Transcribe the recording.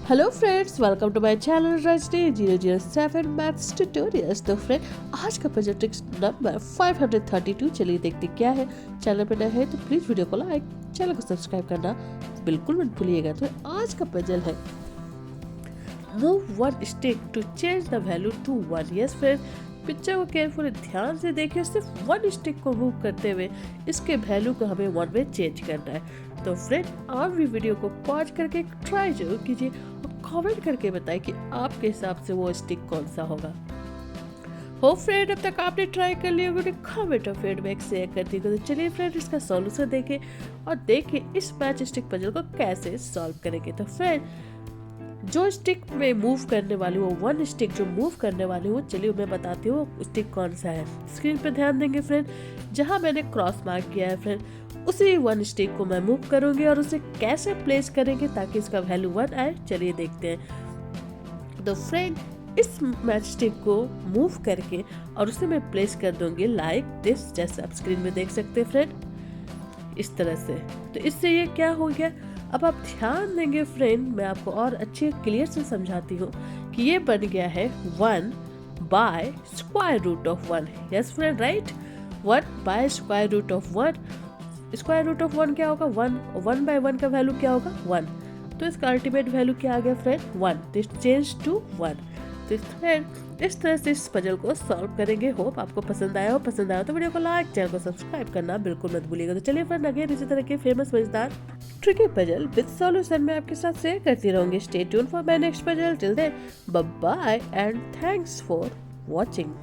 Hello friends, welcome to my channel Rajni 007 maths tutorials. तो friend, आज का पजल ट्रिक्स नंबर 532। चलिए देखते क्या है। चैनल पे नए हैं तो प्लीज़ वीडियो को लाइक, चैनल को सब्सक्राइब करना बिल्कुल मत भूलिएगा। तो आज का पजल है move one stick to change the value to 1। Yes friend, picture को केयरफुली ध्यान से देखिए। सिर्फ वन स्टिक को मूव करते हुए इसके वैल्यू को हमें 1 में चेंज करना है। तो फ्रेंड, आप भी वीडियो को पॉज करके ट्राई जरूर कीजिए और कमेंट करके बताएं कि आपके हिसाब से वो स्टिक कौन सा होगा। हो फ्रेंड, अब तक आपने ट्राई कर लिया होगा, कमेंट और फीडबैक शेयर कर दीजिए। तो चलिए फ्रेंड, इसका सॉल्यूशन देखें और देखिए इस मैच स्टिक पजल को कैसे सॉल्व करेंगे। तो फ्रेंड, जो स्टिक में मूव करने वाली वो वन स्टिक जो मूव करने वाली हूँ, चलिए मैं बताती हूँ स्टिक कौन सा है। स्क्रीन पे ध्यान देंगे फ्रेंड, जहाँ मैंने क्रॉस मार्क किया है फ्रेंड, उसी वन स्टिक को मैं मूव करूंगी और उसे कैसे प्लेस करेंगे ताकि इसका वैल्यू 1 आए, चलिए देखते हैं। तो फ्रेंड, इस मैच स्टिक को मूव करके और उसे मैं प्लेस कर दूंगी लाइक दिस, जैसे आप स्क्रीन में देख सकते हैं फ्रेंड, इस तरह से। तो इससे ये क्या हो गया, अब आप ध्यान देंगे फ्रेंड, मैं आपको और अच्छे क्लियर से समझाती हूँ कि ये बन गया है 1 by square root of 1। Yes friend, right, 1 by square root of 1। Square root of 1 क्या होगा, 1। 1 बाय 1 का वैल्यू क्या होगा, 1। तो इसका अल्टीमेट वैल्यू क्या आ गया फ्रेंड, 1। This change to 1। तो फ्रेंड, इस तरह से इस पजल को सॉल्व करेंगे। होप आपको पसंद आया हो। पसंद आया तो वीडियो को लाइक, चैनल को सब्सक्राइब करना बिल्कुल मत भूलिएगा। तो चलिए फ्रेंड, अगेन इसी तरह के फेमस मजेदार ट्रिकी पजल विद सॉल्यूशन मैं आपके साथ शेयर करती रहूंगी। Stay tune for my next puzzle. Till then, bye bye and thanks for watching.